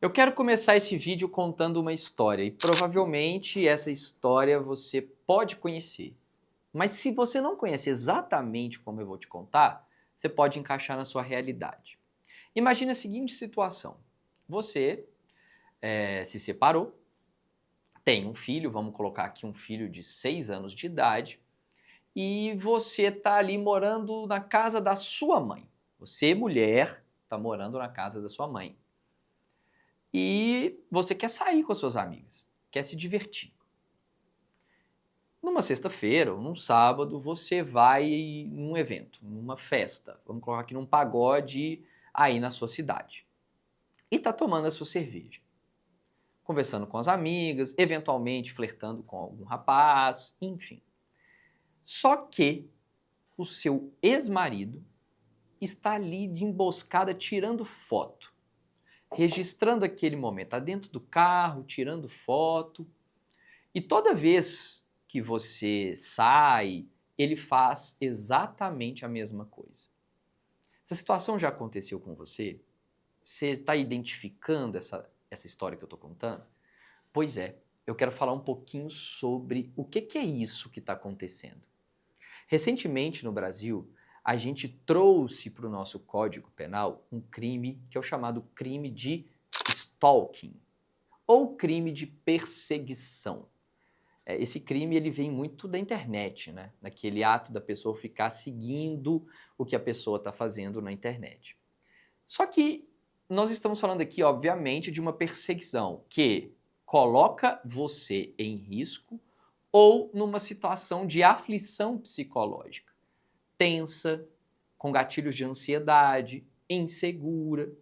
Eu quero começar esse vídeo contando uma história e provavelmente essa história você pode conhecer. Mas se você não conhece exatamente como eu vou te contar, você pode encaixar na sua realidade. Imagine a seguinte situação. Você se separou, tem um filho, vamos colocar aqui um filho de 6 anos de idade, e você está ali morando na casa da sua mãe. Você, mulher, está morando na casa da sua mãe. E você quer sair com as suas amigas, quer se divertir. Numa sexta-feira ou num sábado, você vai num evento, numa festa, vamos colocar aqui num pagode aí na sua cidade. E tá tomando a sua cerveja, conversando com as amigas, eventualmente flertando com algum rapaz, enfim. Só que o seu ex-marido está ali de emboscada tirando foto, registrando aquele momento, tá dentro do carro, tirando foto. E toda vez que você sai, ele faz exatamente a mesma coisa. Essa situação já aconteceu com você? Você está identificando essa história que eu estou contando? Pois é, eu quero falar um pouquinho sobre o que é isso que está acontecendo. Recentemente no Brasil, a gente trouxe para o nosso Código Penal um crime que é o chamado crime de stalking, ou crime de perseguição. Esse crime ele vem muito da internet, né? Naquele ato da pessoa ficar seguindo o que a pessoa está fazendo na internet. Só que nós estamos falando aqui, obviamente, de uma perseguição que coloca você em risco ou numa situação de aflição psicológica, tensa, com gatilhos de ansiedade, insegura.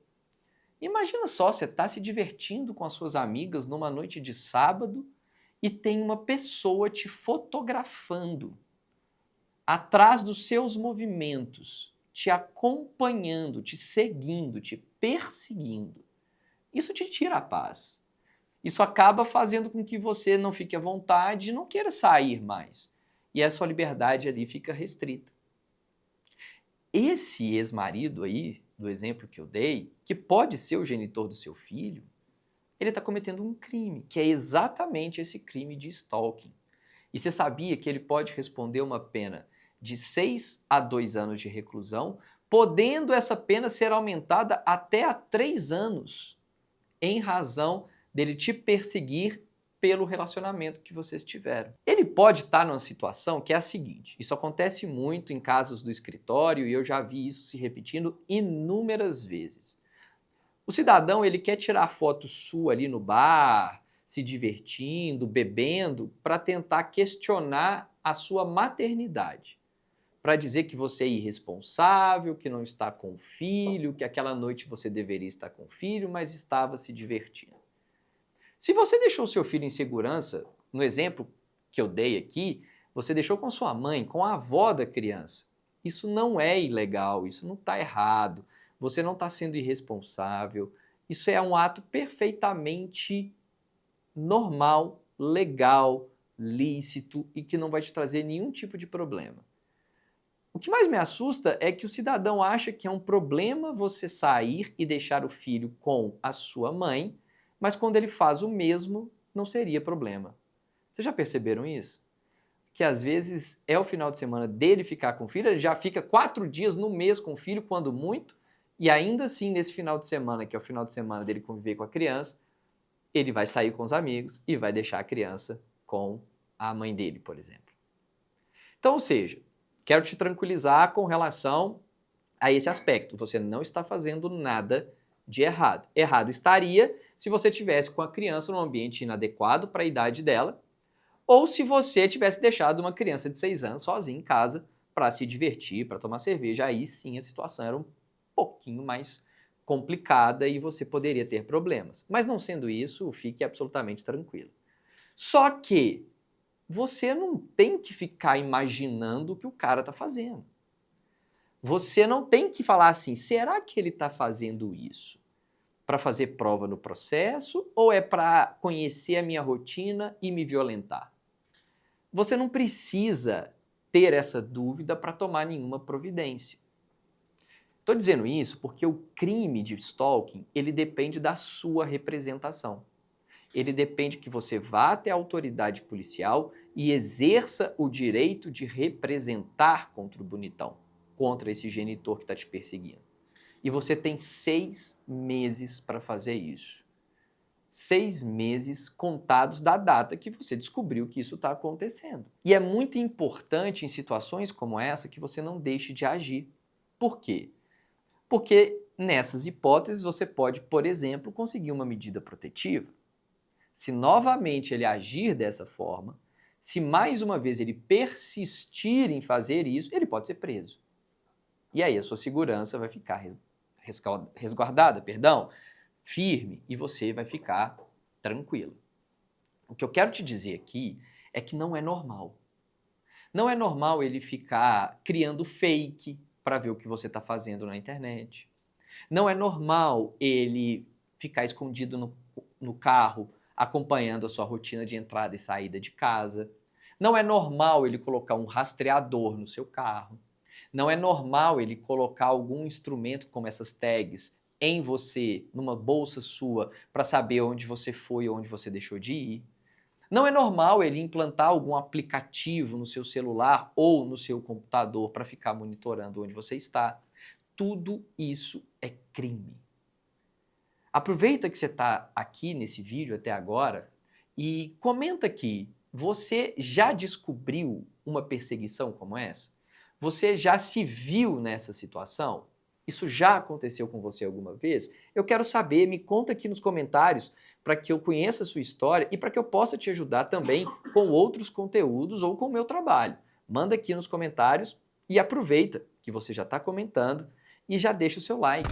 Imagina só, você está se divertindo com as suas amigas numa noite de sábado e tem uma pessoa te fotografando atrás dos seus movimentos, te acompanhando, te seguindo, te perseguindo. Isso te tira a paz. Isso acaba fazendo com que você não fique à vontade e não queira sair mais. E a sua liberdade ali fica restrita. Esse ex-marido aí, do exemplo que eu dei, que pode ser o genitor do seu filho, ele está cometendo um crime, que é exatamente esse crime de stalking. E você sabia que ele pode responder uma pena de 6 a 2 anos de reclusão, podendo essa pena ser aumentada até a 3 anos, em razão dele te perseguir pelo relacionamento que vocês tiveram. Ele pode estar numa situação que é a seguinte, isso acontece muito em casos do escritório e eu já vi isso se repetindo inúmeras vezes. O cidadão, ele quer tirar foto sua ali no bar, se divertindo, bebendo, para tentar questionar a sua maternidade. Para dizer que você é irresponsável, que não está com o filho, que aquela noite você deveria estar com o filho, mas estava se divertindo. Se você deixou seu filho em segurança, no exemplo que eu dei aqui, você deixou com sua mãe, com a avó da criança. Isso não é ilegal, isso não está errado. Você não está sendo irresponsável. Isso é um ato perfeitamente normal, legal, lícito e que não vai te trazer nenhum tipo de problema. O que mais me assusta é que o cidadão acha que é um problema você sair e deixar o filho com a sua mãe, mas quando ele faz o mesmo, não seria problema. Vocês já perceberam isso? Que às vezes é o final de semana dele ficar com o filho, ele já fica 4 dias no mês com o filho, quando muito, e ainda assim nesse final de semana, que é o final de semana dele conviver com a criança, ele vai sair com os amigos e vai deixar a criança com a mãe dele, por exemplo. Então, ou seja, quero te tranquilizar com relação a esse aspecto. Você não está fazendo nada de errado. Errado estaria se você tivesse com a criança num ambiente inadequado para a idade dela, ou se você tivesse deixado uma criança de 6 anos sozinha em casa para se divertir, para tomar cerveja. Aí sim a situação era um pouquinho mais complicada e você poderia ter problemas. Mas não sendo isso, fique absolutamente tranquilo. Só que você não tem que ficar imaginando o que o cara está fazendo. Você não tem que falar assim, será que ele está fazendo isso para fazer prova no processo ou é para conhecer a minha rotina e me violentar? Você não precisa ter essa dúvida para tomar nenhuma providência. Estou dizendo isso porque o crime de stalking, ele depende da sua representação. Ele depende que você vá até a autoridade policial e exerça o direito de representar contra o bonitão, contra esse genitor que está te perseguindo. E você tem 6 meses para fazer isso. 6 meses contados da data que você descobriu que isso está acontecendo. E é muito importante em situações como essa que você não deixe de agir. Por quê? Porque nessas hipóteses você pode, por exemplo, conseguir uma medida protetiva. Se novamente ele agir dessa forma, se mais uma vez ele persistir em fazer isso, ele pode ser preso. E aí a sua segurança vai ficar resguardada, firme, e você vai ficar tranquilo. O que eu quero te dizer aqui é que não é normal. Não é normal ele ficar criando fake para ver o que você está fazendo na internet. Não é normal ele ficar escondido no carro, acompanhando a sua rotina de entrada e saída de casa. Não é normal ele colocar um rastreador no seu carro. Não é normal ele colocar algum instrumento como essas tags em você, numa bolsa sua, para saber onde você foi ou onde você deixou de ir. Não é normal ele implantar algum aplicativo no seu celular ou no seu computador para ficar monitorando onde você está. Tudo isso é crime. Aproveita que você está aqui nesse vídeo até agora e comenta aqui, você já descobriu uma perseguição como essa? Você já se viu nessa situação? Isso já aconteceu com você alguma vez? Eu quero saber, me conta aqui nos comentários para que eu conheça a sua história e para que eu possa te ajudar também com outros conteúdos ou com o meu trabalho. Manda aqui nos comentários e aproveita que você já está comentando e já deixa o seu like.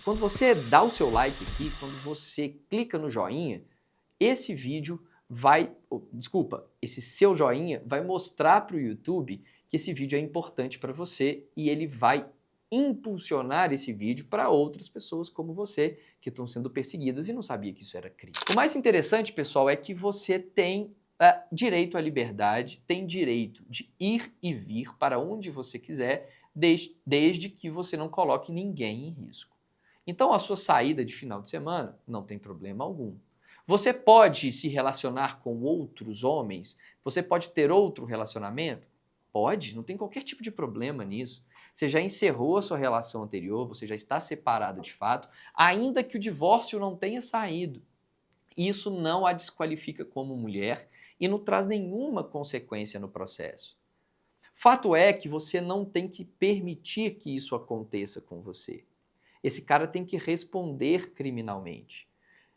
Quando você dá o seu like aqui, quando você clica no joinha, esse vídeo esse seu joinha vai mostrar para o YouTube que esse vídeo é importante para você e ele vai impulsionar esse vídeo para outras pessoas como você que estão sendo perseguidas e não sabia que isso era crime. O mais interessante, pessoal, é que você tem direito à liberdade, tem direito de ir e vir para onde você quiser, desde que você não coloque ninguém em risco. Então, a sua saída de final de semana não tem problema algum. Você pode se relacionar com outros homens? Você pode ter outro relacionamento? Pode, não tem qualquer tipo de problema nisso. Você já encerrou a sua relação anterior, você já está separada de fato, ainda que o divórcio não tenha saído. Isso não a desqualifica como mulher e não traz nenhuma consequência no processo. Fato é que você não tem que permitir que isso aconteça com você. Esse cara tem que responder criminalmente.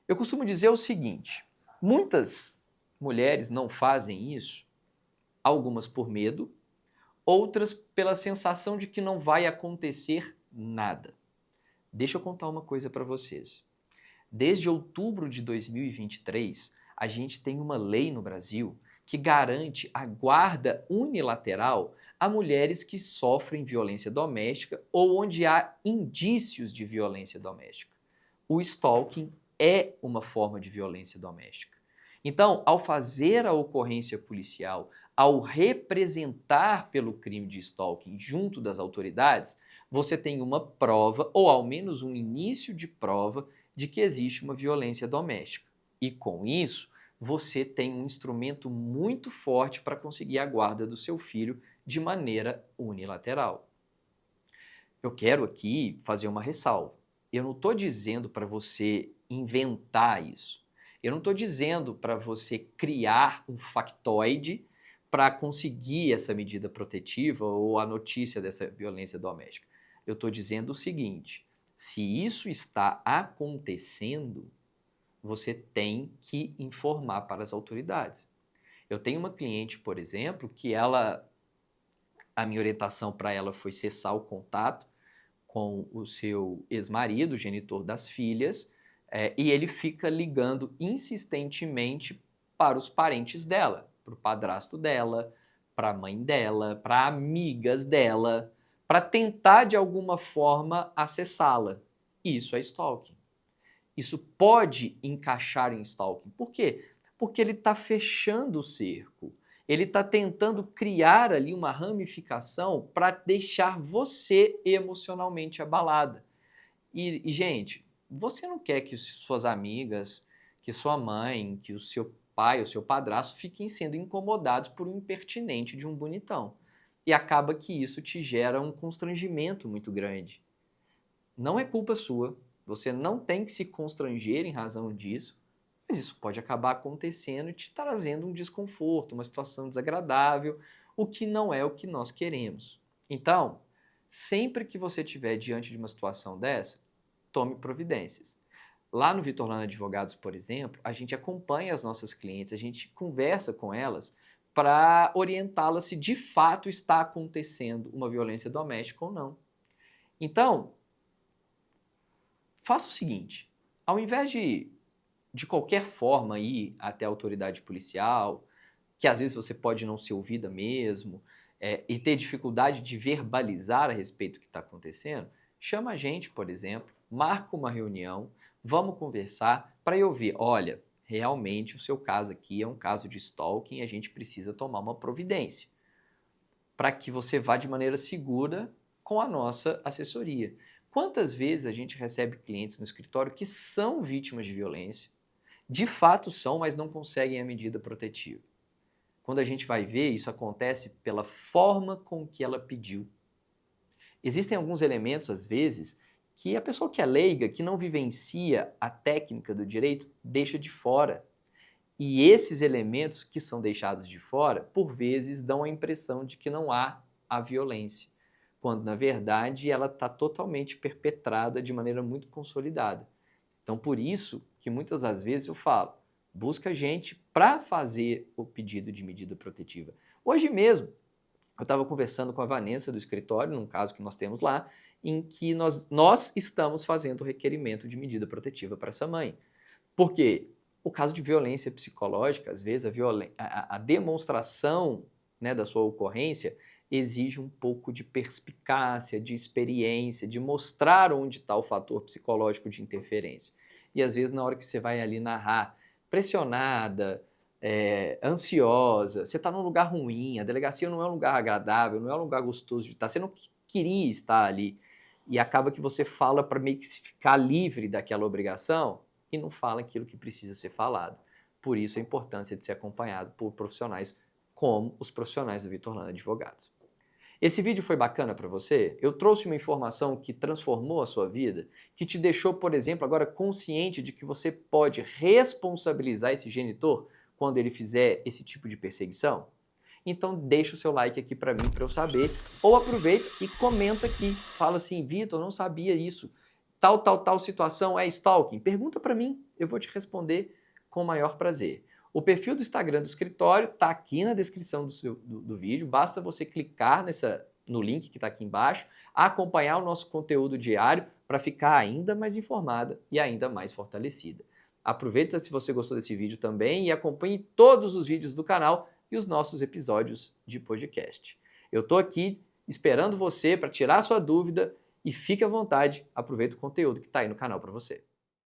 Eu costumo dizer o seguinte, muitas mulheres não fazem isso, algumas por medo, outras pela sensação de que não vai acontecer nada. Deixa eu contar uma coisa para vocês. Desde outubro de 2023, a gente tem uma lei no Brasil que garante a guarda unilateral a mulheres que sofrem violência doméstica ou onde há indícios de violência doméstica. O stalking é uma forma de violência doméstica. Então, ao fazer a ocorrência policial, ao representar pelo crime de stalking junto das autoridades, você tem uma prova, ou ao menos um início de prova, de que existe uma violência doméstica. E com isso, você tem um instrumento muito forte para conseguir a guarda do seu filho de maneira unilateral. Eu quero aqui fazer uma ressalva. Eu não estou dizendo para você inventar isso. Eu não estou dizendo para você criar um factoide para conseguir essa medida protetiva ou a notícia dessa violência doméstica. Eu estou dizendo o seguinte, se isso está acontecendo, você tem que informar para as autoridades. Eu tenho uma cliente, por exemplo, que a minha orientação para ela foi cessar o contato com o seu ex-marido, genitor das filhas, e ele fica ligando insistentemente para os parentes dela, para o padrasto dela, para a mãe dela, para amigas dela, para tentar de alguma forma acessá-la. Isso é stalking. Isso pode encaixar em stalking. Por quê? Porque ele está fechando o cerco. Ele está tentando criar ali uma ramificação para deixar você emocionalmente abalada. Gente, você não quer que suas amigas, que sua mãe, que o seu pai, o seu padrasto fiquem sendo incomodados por um impertinente de um bonitão. E acaba que isso te gera um constrangimento muito grande. Não é culpa sua, você não tem que se constranger em razão disso, mas isso pode acabar acontecendo e te trazendo um desconforto, uma situação desagradável, o que não é o que nós queremos. Então, sempre que você estiver diante de uma situação dessa, tome providências. Lá no Vitor Lana Advogados, por exemplo, a gente acompanha as nossas clientes, a gente conversa com elas para orientá-las se de fato está acontecendo uma violência doméstica ou não. Então, faça o seguinte, ao invés de qualquer forma ir até a autoridade policial, que às vezes você pode não ser ouvida mesmo, e ter dificuldade de verbalizar a respeito do que está acontecendo, chama a gente, por exemplo, marca uma reunião, vamos conversar para eu ouvir, olha, realmente o seu caso aqui é um caso de stalking e a gente precisa tomar uma providência para que você vá de maneira segura com a nossa assessoria. Quantas vezes a gente recebe clientes no escritório que são vítimas de violência, de fato são, mas não conseguem a medida protetiva. Quando a gente vai ver, isso acontece pela forma com que ela pediu. Existem alguns elementos, às vezes, que a pessoa que é leiga, que não vivencia a técnica do direito, deixa de fora. E esses elementos que são deixados de fora, por vezes, dão a impressão de que não há a violência, quando, na verdade, ela está totalmente perpetrada de maneira muito consolidada. Então, por isso que muitas das vezes eu falo, busca gente para fazer o pedido de medida protetiva. Hoje mesmo, eu estava conversando com a Vanessa do escritório, num caso que nós temos lá, em que nós estamos fazendo o requerimento de medida protetiva para essa mãe. Por quê? O caso de violência psicológica, às vezes, a demonstração, né, da sua ocorrência exige um pouco de perspicácia, de experiência, de mostrar onde está o fator psicológico de interferência. E às vezes, na hora que você vai ali narrar, pressionada, ansiosa, você está num lugar ruim, a delegacia não é um lugar agradável, não é um lugar gostoso de estar, você não queria estar ali. E acaba que você fala para meio que ficar livre daquela obrigação e não fala aquilo que precisa ser falado. Por isso a importância de ser acompanhado por profissionais como os profissionais do Vitor Lana Advogados. Esse vídeo foi bacana para você? Eu trouxe uma informação que transformou a sua vida, que te deixou, por exemplo, agora consciente de que você pode responsabilizar esse genitor quando ele fizer esse tipo de perseguição? Então deixa o seu like aqui para mim, para eu saber, ou aproveita e comenta aqui, fala assim, Vitor, não sabia isso, tal situação é stalking? Pergunta para mim, eu vou te responder com o maior prazer. O perfil do Instagram do escritório está aqui na descrição do vídeo, basta você clicar no link que está aqui embaixo, acompanhar o nosso conteúdo diário para ficar ainda mais informada e ainda mais fortalecida. Aproveita se você gostou desse vídeo também e acompanhe todos os vídeos do canal e os nossos episódios de podcast. Eu estou aqui esperando você para tirar sua dúvida e fique à vontade, aproveita o conteúdo que está aí no canal para você.